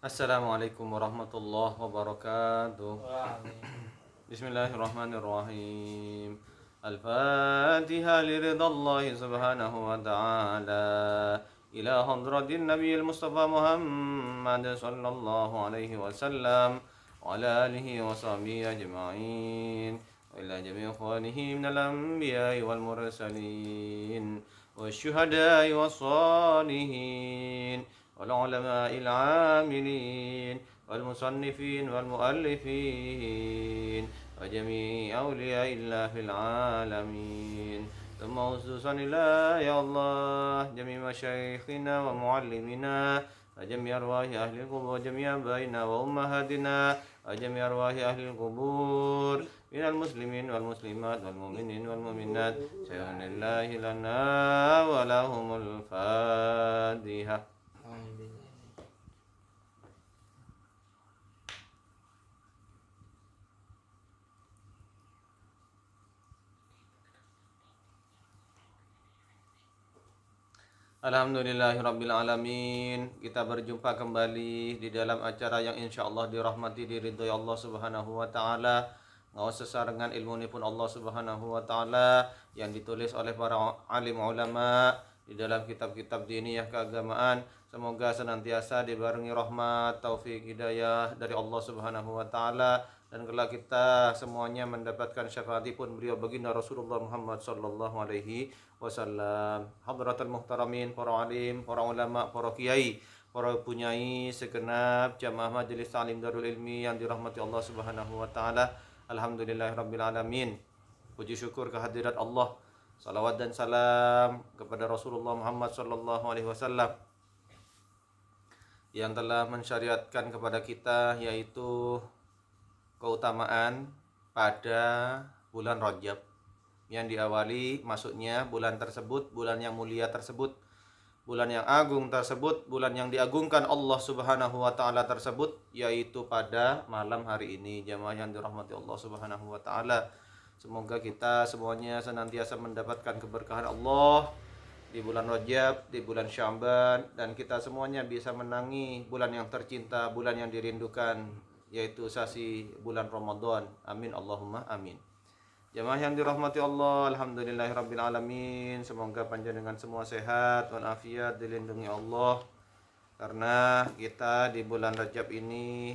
Assalamualaikum warahmatullahi wabarakatuh. Waalaikumsalam. Bismillahirrahmanirrahim. Al-Fatihah liridhallahi subhanahu wa ta'ala ila hadratin nabiyil mustafa Muhammad sallallahu alaihi wasallam wa ala alihi wa sahbihi ajma'in wa ila jami'i ikhwanihi minal anbiya'i wal mursalin والشهداء والصالحين والعلماء العاملين والمصنفين والمؤلفين وجميع أولياء الله في العالمين ثم خصوصا إلى يا الله جميع مشايخنا ومعلمنا وجميع أرواح أهل القبور وجميع آبائنا وأمهاتنا وجميع أرواح أهل القبور من المسلمين والمسلمات والمؤمنين والمؤمنات شيئا لله لنا ولهم الفاتحة. Alhamdulillahirrabbilalamin. Kita berjumpa kembali di dalam acara yang insya Allah dirahmati diridhoi Allah subhanahu wa ta'ala. Ngawas sesarengan ilmu ini pun Allah subhanahu wa ta'ala yang ditulis oleh para alim ulama di dalam kitab-kitab diniyah keagamaan. Semoga senantiasa dibarengi rahmat, taufik, hidayah dari Allah subhanahu wa ta'ala. Dan kelak kita semuanya mendapatkan syafaati pun beliau baginda Rasulullah Muhammad sallallahu alaihi wasallam. Hadratul muhtaramin, para alim, para ulama, para kiai, para punyai segenap jamaah majelis ta'lim Darul Ilmi yang dirahmati Allah Subhanahu wa taala. Alhamdulillahirabbil alamin. Puji syukur kehadirat Allah. Salawat dan salam kepada Rasulullah Muhammad sallallahu alaihi wasallam yang telah mensyariatkan kepada kita yaitu keutamaan pada bulan Rajab yang diawali masuknya bulan tersebut, bulan yang mulia tersebut, bulan yang agung tersebut, bulan yang diagungkan Allah Subhanahu wa taala tersebut, yaitu pada malam hari ini. Jamaah yang dirahmati Allah Subhanahu wa taala, semoga kita semuanya senantiasa mendapatkan keberkahan Allah di bulan Rajab, di bulan Sya'ban, dan kita semuanya bisa menangi bulan yang tercinta, bulan yang dirindukan, yaitu sasi bulan Ramadan. Amin Allahumma amin. Jamaah yang dirahmati Allah, alhamdulillahirabbil alamin. Semoga panjenengan semua sehat walafiat, dilindungi Allah. Karena kita di bulan Rajab ini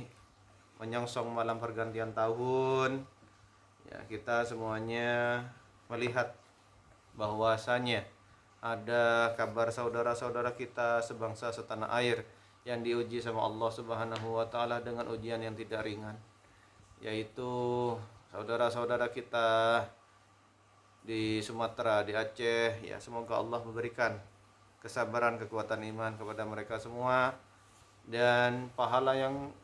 menyongsong malam pergantian tahun. Ya, kita semuanya melihat bahwasanya ada kabar saudara-saudara kita sebangsa setanah air yang diuji sama Allah Subhanahu wa taala dengan ujian yang tidak ringan, yaitu saudara-saudara kita di Sumatera, di Aceh. Ya, semoga Allah memberikan kesabaran, kekuatan iman kepada mereka semua dan pahala yang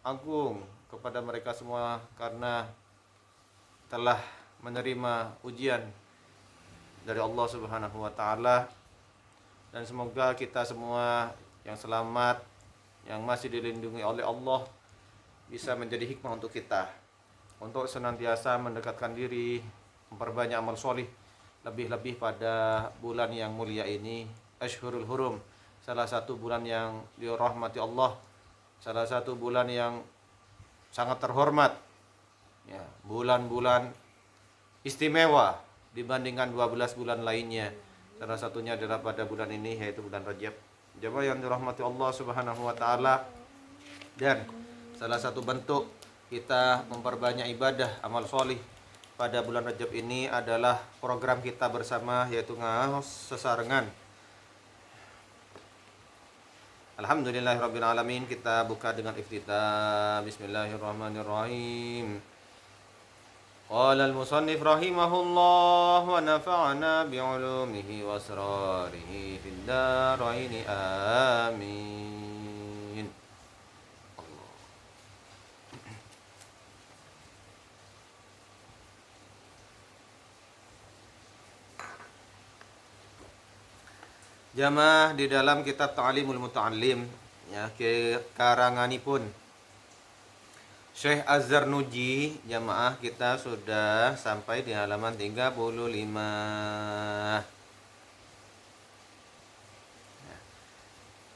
agung kepada mereka semua karena telah menerima ujian dari Allah Subhanahu wa taala. Dan semoga kita semua yang selamat, yang masih dilindungi oleh Allah, bisa menjadi hikmah untuk kita untuk senantiasa mendekatkan diri, memperbanyak amal solih, lebih-lebih pada bulan yang mulia ini, Ashhurul Hurum, salah satu bulan yang dirahmati Allah, salah satu bulan yang sangat terhormat, ya, bulan-bulan istimewa dibandingkan 12 bulan lainnya. Salah satunya adalah pada bulan ini, yaitu bulan Rajab. Jemaah yang dirahmati Allah Subhanahu wa taala, dan salah satu bentuk kita memperbanyak ibadah amal solih pada bulan Rajab ini adalah program kita bersama, yaitu ngaos sesarengan. Alhamdulillahirabbil alamin. Kita buka dengan iftitah. Bismillahirrahmanirrahim. Qala al-musannif rahimahullah wa nafa'ana bi'ulumihi wa asrarihi fid dharain amin. Allah. Jamaah di dalam kitab Ta'limul Muta'allim, ya, karanganipun Syekh Az-Zarnuji, jamaah, kita sudah sampai di halaman 35.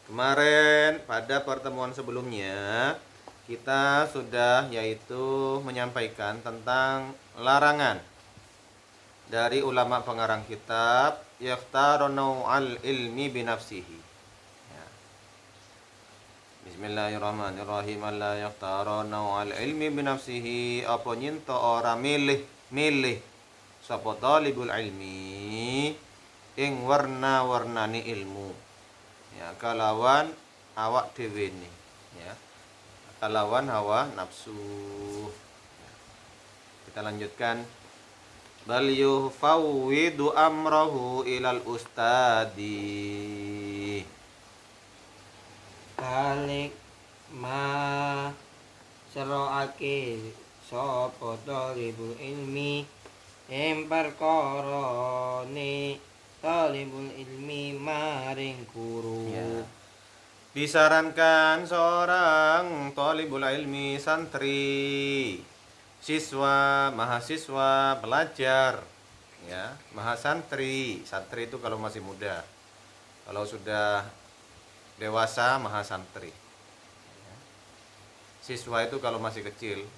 Kemarin pada pertemuan sebelumnya kita sudah yaitu menyampaikan tentang larangan dari ulama pengarang kitab yaqtaranu al ilmi binafsihi. Ya. Bismillahirrahmanirrahim. La yaqtaranu al ilmi binafsihi, apa nyinto ora milih sapa talibul ilmi ing warna-warnani ilmu. Ya, kalawan awak dhewe ne. Ya. Kalawan hawa nafsu. Kita lanjutkan. Bal yufawwidu amrahu ilal ustadi. Balik ma seroake sapa talibul ilmi ing perkara ne talibul ilmi maring guru. Ya. Disarankan seorang talibul ilmi, santri, siswa, mahasiswa, pelajar, ya, mahasantri. Santri itu kalau masih muda. Kalau sudah dewasa, mahasantri. Ya. Siswa itu kalau masih kecil.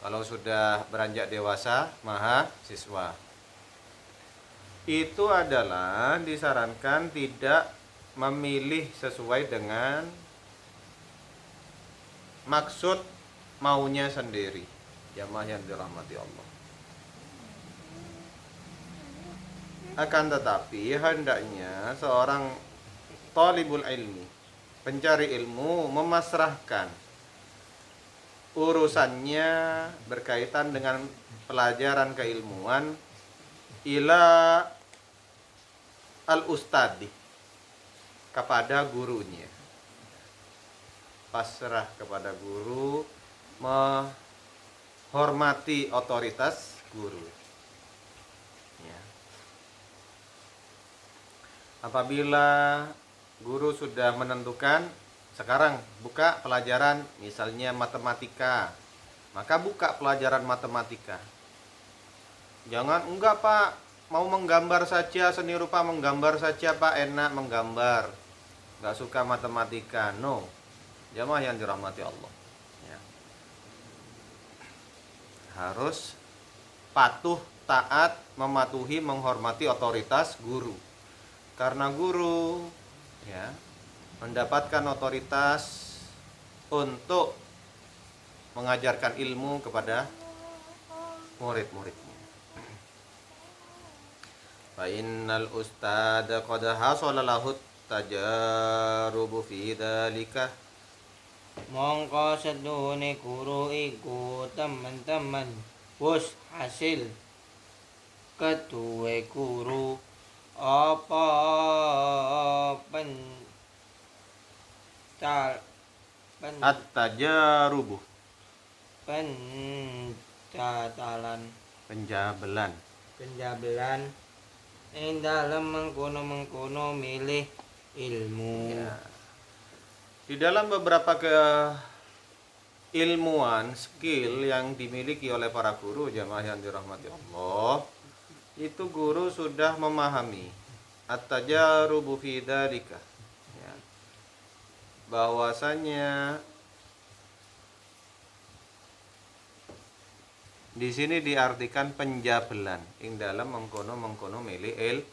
Kalau sudah beranjak dewasa, mahasiswa. Itu adalah disarankan tidak memilih sesuai dengan maksud maunya sendiri. Jamaah yang dirahmati Allah. Akan tetapi hendaknya seorang talibul ilmi, pencari ilmu, memasrahkan urusannya berkaitan dengan pelajaran keilmuan ila al-ustadi, kepada gurunya. Pasrah kepada guru, menghormati otoritas guru. Ya. Apabila guru sudah menentukan sekarang buka pelajaran misalnya matematika, maka buka pelajaran matematika. Jangan enggak Pak, mau menggambar saja, seni rupa menggambar saja Pak, enak menggambar, nggak suka matematika. No, jamaah yang dirahmati Allah, ya. Harus patuh, taat, mematuhi, menghormati otoritas guru, karena guru, ya, mendapatkan otoritas untuk mengajarkan ilmu kepada murid-muridnya. Fa innal ustada qad hasala lahu tajarubu fi dzalika. Mongko sedune guru iku teman-teman wis hasil keduwe guru apa At-tajarubu, pencatalan penjabelan. ing dalem mengkono milih ilmu. Ya. Di dalam beberapa keilmuan, skill yang dimiliki oleh para guru, jamaah yang dirahmati Allah, itu guru sudah memahami at-tajarubu fi dzalika, ya, bahwasanya di sini diartikan penjabelan ing dalam mengkono milih ilmu.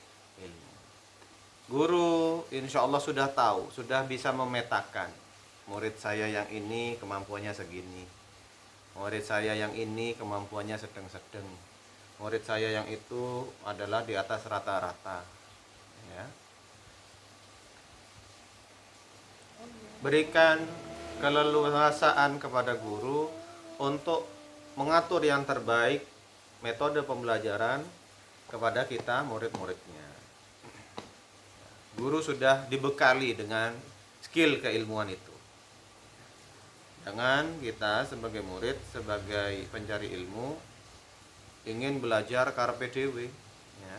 Guru insya Allah sudah tahu, sudah bisa memetakan murid saya yang ini kemampuannya segini, murid saya yang ini kemampuannya sedang-sedang, murid saya yang itu adalah di atas rata-rata, ya. Berikan keleluasaan kepada guru untuk mengatur yang terbaik metode pembelajaran kepada kita murid-muridnya. Guru sudah dibekali dengan skill keilmuan itu. Jangan kita sebagai murid, sebagai pencari ilmu ingin belajar karpe dewe, ya.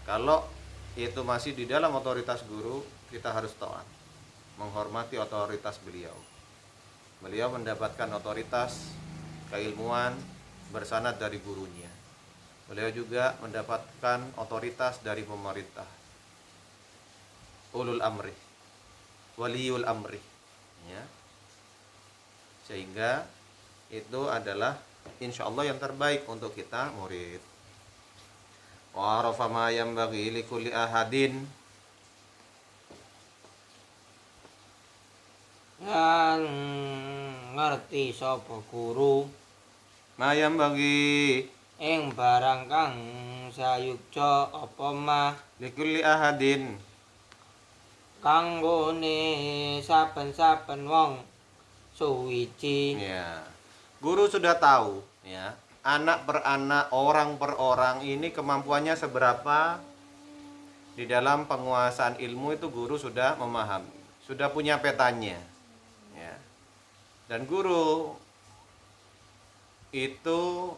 Kalau itu masih di dalam otoritas guru, kita harus taat, menghormati otoritas beliau. Beliau mendapatkan otoritas keilmuan bersanad dari gurunya. Beliau juga mendapatkan otoritas dari pemerintah, ulul amri, waliul amri, ya. Sehingga itu adalah insya Allah yang terbaik untuk kita murid. Wa arafa ma yanbaghi likulli ahadin, lan ngerti sapa guru ma yanbaghi ing barang kang sayukja apa mah likulli ahadin, kanggone saben-saben wong suwiji. ya. Guru sudah tahu, ya. Anak per anak, orang per orang ini kemampuannya seberapa di dalam penguasaan ilmu itu guru sudah memahami, sudah punya petanya, ya. Dan guru itu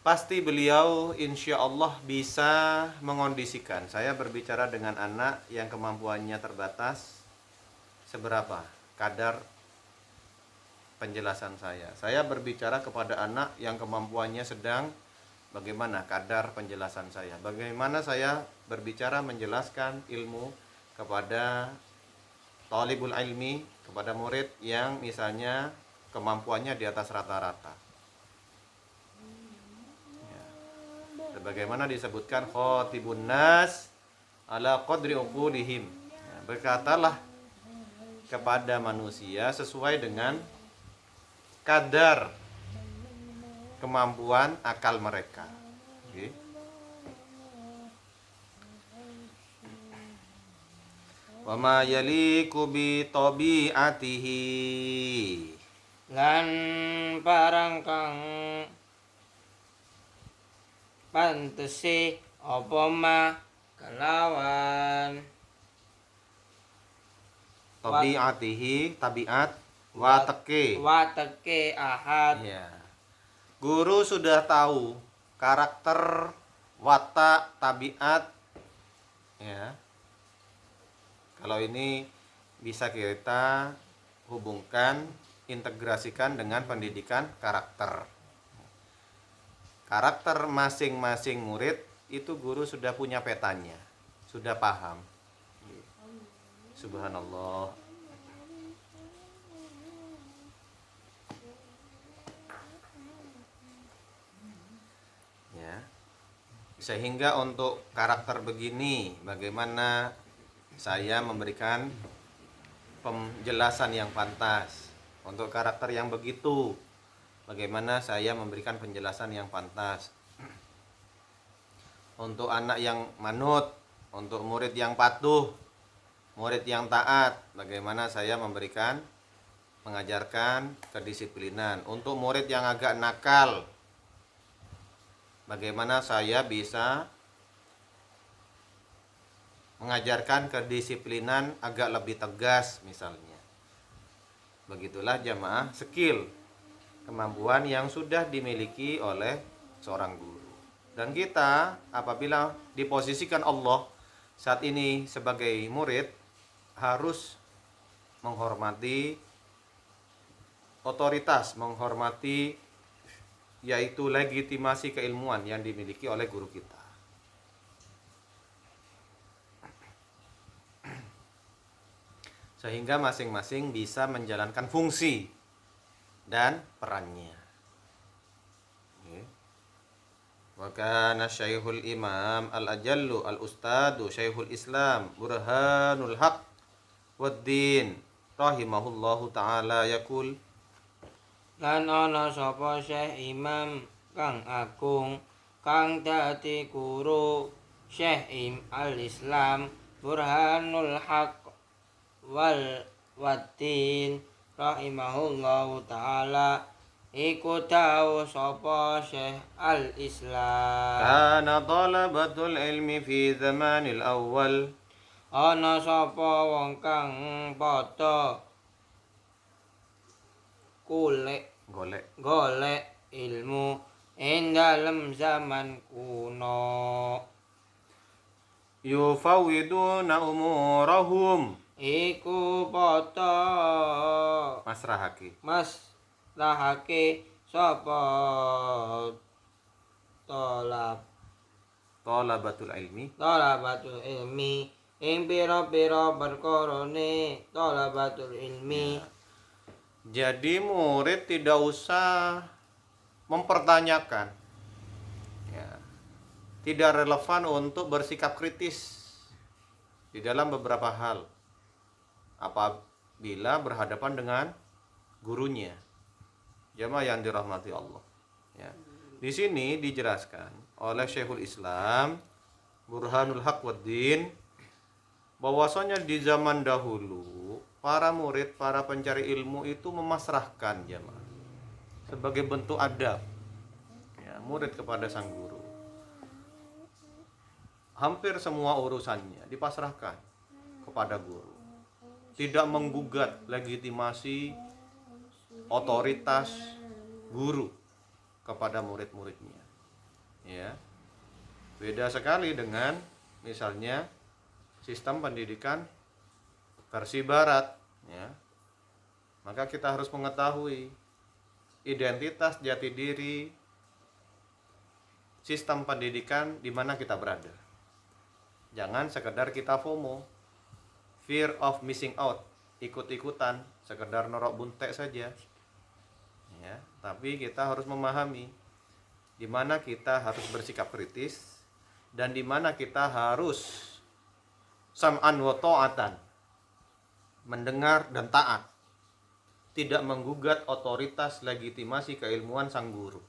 pasti beliau insya Allah bisa mengondisikan. Saya berbicara dengan anak yang kemampuannya terbatas, seberapa kadar penjelasan saya. Saya berbicara kepada anak yang kemampuannya sedang, bagaimana kadar penjelasan saya. Bagaimana saya berbicara menjelaskan ilmu kepada talibul ilmi, kepada murid yang misalnya kemampuannya di atas rata-rata. Sebagaimana disebutkan khatibun nas ala qadri uqulihim, ya, berkatalah kepada manusia sesuai dengan kadar kemampuan akal mereka. Okay. Wa ma yaliku bi tabi'atihi, Lan barang kang pantese apa mah kelawan tabi'atihi, tabiat wateke. wateke ahad. Ya. Guru sudah tahu karakter, watak, tabiat, ya. Kalau ini bisa kita hubungkan, integrasikan dengan pendidikan karakter. Karakter masing-masing murid itu guru sudah punya petanya, sudah paham. Subhanallah. Ya. Sehingga untuk karakter begini, bagaimana saya memberikan penjelasan yang pantas. Untuk karakter yang begitu, bagaimana saya memberikan penjelasan yang pantas. Untuk anak yang manut, untuk murid yang patuh, murid yang taat, bagaimana saya mengajarkan kedisiplinan. Untuk murid yang agak nakal, bagaimana saya bisa mengajarkan kedisiplinan agak lebih tegas misalnya. Begitulah jamaah skill, kemampuan yang sudah dimiliki oleh seorang guru. Dan kita apabila diposisikan Allah saat ini sebagai murid, harus menghormati otoritas, menghormati yaitu legitimasi keilmuan yang dimiliki oleh guru kita. Sehingga masing-masing bisa menjalankan fungsi dan perannya. Wa kana Syekhul Imam Al-Ajallu Al-Ustadu Syekhul Islam Burhanul Haq Waddin rahimahullahu taala yaqul, Lan ana sapa Syekh Imam kang agung kang dadi guru Syekh Al-Islam Burhanul Haq wal Waddin rahimahullahu taala iku tau sapa Syekh Al-Islam. kana talabatul ilmi fi zamanil awal, Ana sapa wong kang padha golek ilmu ing dalem zaman kuno, yufawiduna umurahum, iku padha masrahake, maslahake sapa talabatul ilmi talabatul ilmi ing pira-pira perkarane thalabatul ilmi. Jadi murid tidak usah mempertanyakan, ya, tidak relevan untuk bersikap kritis di dalam beberapa hal apabila berhadapan dengan gurunya. Jamaah yang dirahmati Allah. Ya. Di sini dijelaskan oleh Syekhul Islam Burhanul Haq Waddin bahwasanya di zaman dahulu para murid, para pencari ilmu itu memasrahkan jamaah sebagai bentuk adab, ya, murid kepada sang guru. Hampir semua urusannya dipasrahkan kepada guru, tidak menggugat legitimasi otoritas guru kepada murid-muridnya. Ya. Beda sekali dengan misalnya sistem pendidikan versi barat, ya. Maka kita harus mengetahui identitas jati diri sistem pendidikan di mana kita berada. Jangan sekedar kita FOMO, fear of missing out, ikut-ikutan, sekedar norok buntek saja. Ya, tapi kita harus memahami di mana kita harus bersikap kritis dan di mana kita harus sam'an wa ta'atan, mendengar dan taat, tidak menggugat otoritas legitimasi keilmuan sang guru.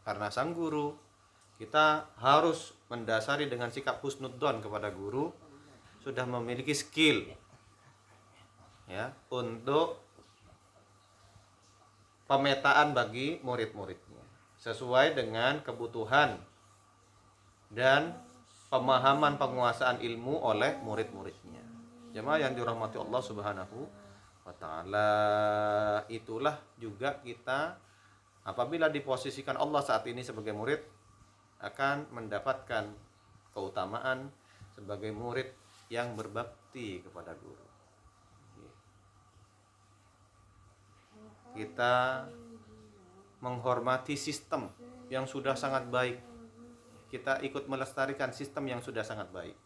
Karena sang guru, kita harus mendasari dengan sikap husnudzon kepada guru, sudah memiliki skill, ya, untuk pemetaan bagi murid-muridnya sesuai dengan kebutuhan dan pemahaman penguasaan ilmu oleh murid-muridnya. Jemaah yang dirahmati Allah Subhanahu wa taala, itulah juga kita apabila diposisikan Allah saat ini sebagai murid akan mendapatkan keutamaan sebagai murid yang berbakti kepada guru. Kita menghormati sistem yang sudah sangat baik. Kita ikut melestarikan sistem yang sudah sangat baik,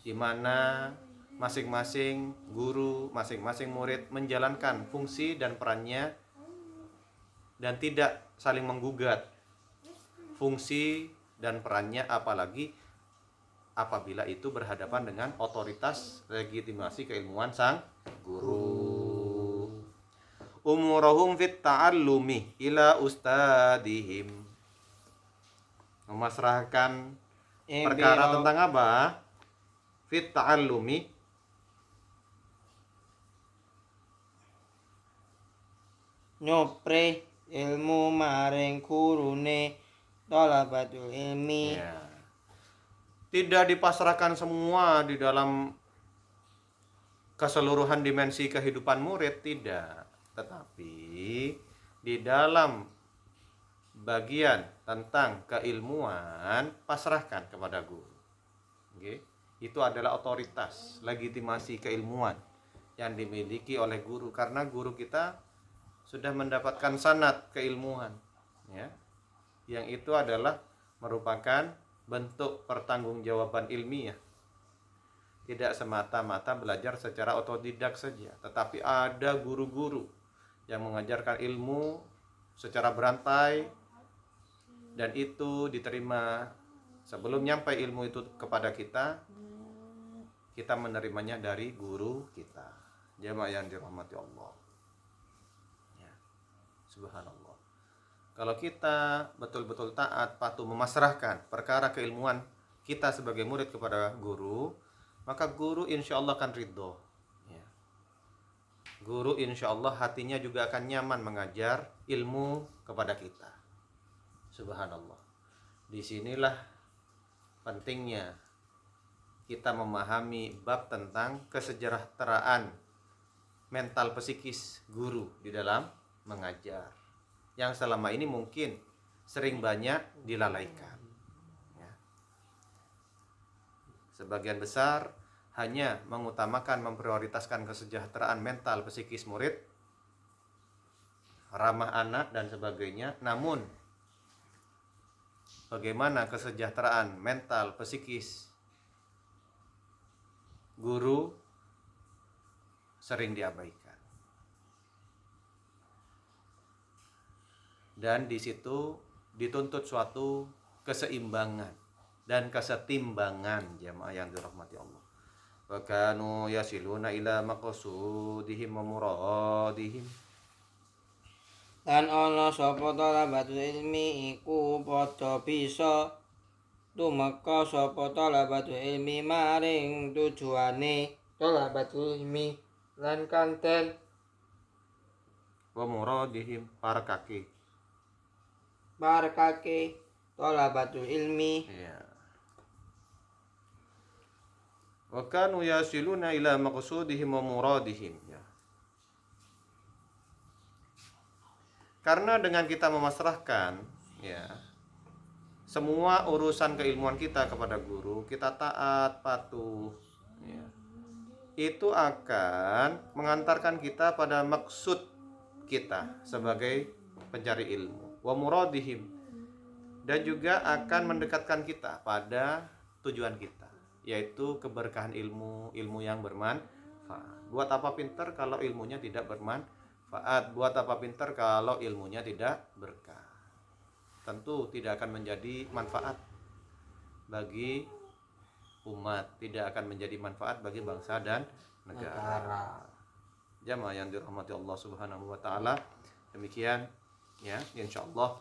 di mana masing-masing guru, masing-masing murid menjalankan fungsi dan perannya dan tidak saling menggugat fungsi dan perannya, apalagi apabila itu berhadapan dengan otoritas legitimasi keilmuan sang guru. Umurahum fit ta'allumi ila ustadihim, memasrahkan perkara tentang apa? Fit ta'allumi, nyopre ilmu maring gurune thalabatul ilmi. ya. Tidak dipasrahkan semua di dalam keseluruhan dimensi kehidupan murid, tidak. Tetapi di dalam bagian tentang keilmuan pasrahkan kepada guru. Oke. Itu adalah otoritas legitimasi keilmuan yang dimiliki oleh guru, karena guru kita sudah mendapatkan sanad keilmuan, ya. Yang itu adalah merupakan bentuk pertanggungjawaban ilmiah. Tidak semata-mata belajar secara otodidak saja, tetapi ada guru-guru yang mengajarkan ilmu secara berantai, dan itu diterima sebelum nyampe ilmu itu kepada kita, kita menerimanya dari guru kita. Jamaah yang dirahmati Allah, ya. Subhanallah. Kalau kita betul-betul taat, patuh, memasrahkan perkara keilmuan kita sebagai murid kepada guru, maka guru insya Allah akan ridho, ya. Guru insya Allah hatinya juga akan nyaman mengajar ilmu kepada kita. Subhanallah. Disinilah pentingnya kita memahami bab tentang kesejahteraan mental psikis guru di dalam mengajar, yang selama ini mungkin sering banyak dilalaikan, ya. Sebagian besar hanya mengutamakan, memprioritaskan kesejahteraan mental psikis murid, ramah anak dan sebagainya. Namun bagaimana kesejahteraan mental psikis guru sering diabaikan. Dan di situ dituntut suatu keseimbangan dan kesetimbangan jamaah yang dirahmati Allah. Wa kanu yasiluna ila maqsudihim wa muradihim. Lan ana sapa talabatul ilmi iku padha bisa tumeka sapa talabatul ilmi maring tujuane talabatul ilmi lan kanten Wa muradihim parekake. barakake talabatul ilmi. Ya. Wa kanu yasiluna ila maqsudihim wa muradihim. Ya. Karena dengan kita memasrahkan ya semua urusan keilmuan kita kepada guru, kita taat, patuh ya, itu akan mengantarkan kita pada maksud kita sebagai pencari ilmu, wa muradihim, dan juga akan mendekatkan kita pada tujuan kita, yaitu keberkahan ilmu, ilmu yang bermanfaat. Buat apa pinter kalau ilmunya tidak bermanfaat? Buat apa pinter kalau ilmunya tidak berkah? Tentu tidak akan menjadi manfaat bagi umat, tidak akan menjadi manfaat bagi bangsa dan negara. Jamaah yang dirahmati Allah Subhanahu wa taala. Demikian ya, insyaallah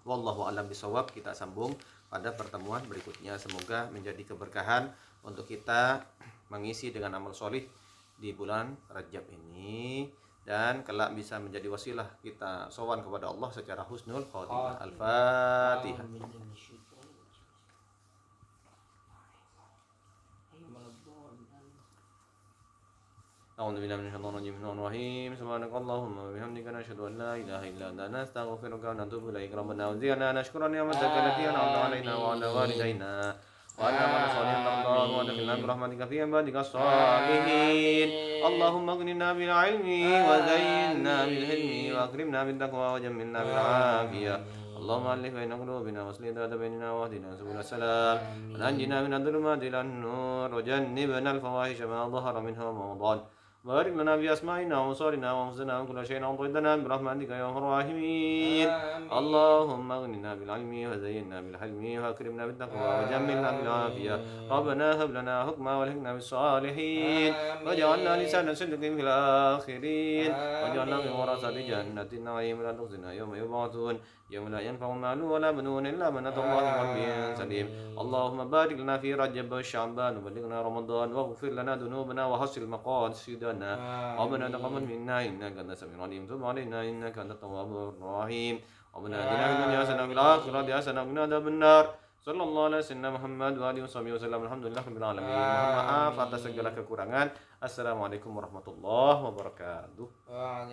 wallahu a'lam bishawab. Kita sambung pada pertemuan berikutnya. Semoga menjadi keberkahan untuk kita mengisi dengan amal solih di bulan Rajab ini, dan kelak bisa menjadi wasilah kita sowan kepada Allah secara husnul khotimah. Al-Fatihah. أعوذ بالله من الشيطان الرجيم. بسم الله الرحمن الرحيم. سبحانك اللهم وبحمدك نشهد أن لا إله إلا أنت نستغفرك ونتوب إليك. ربنا أوزعنا نشكر نعمتك التي أنعمت علينا وعلى والدينا وأن نعمل صالحا ترضاه وأدخلنا برحمتك في عبادك الصالحين. اللهم اغننا بالعلم وزينا بالحلم وأكرمنا بالتقوى وجملنا بالعافية. اللهم ألف بين قلوبنا واصلح ذات بيننا واهدنا سبل السلام ونجنا من الظلمات إلى النور وجنبنا الفواحش ما ظهر منها وما بطن. بارك لنا في أسمائنا وأبصارنا وأنفسنا وكل شيء أعطيتنا برحمتك يا أرحم الراحمين. اللهم اغننا بالعلم وزينا بالحلم وأكرمنا بالتقوى وجملنا بالعافية. ربنا هب لنا حكما والحقنا بالصالحين واجعلنا لسان صدق في الآخرين واجعلنا من ورثة جنة النعيم لا تخزنا يوم يبعثون يوم لا ينفع مال ولا بنون إلا من أتى الله بقلب سليم. اللهم بارك لنا في رجب وشعبان وبلغنا رمضان واغفر لنا ذنوبنا وحسن مقاصدنا. ربنا تقبل منا إنك أنت السميع العليم تب علينا إنك أنت التواب الرحيم. ربنا آتنا في الدنيا حسنة وفي الآخرة حسنة وقنا عذاب النار. Sallallahu alaihi wasallam Muhammad wa alihi wasallam. Alhamdulillah rabbil alamin. Mohon maaf atas segala kekurangan. Assalamualaikum warahmatullahi wabarakatuh.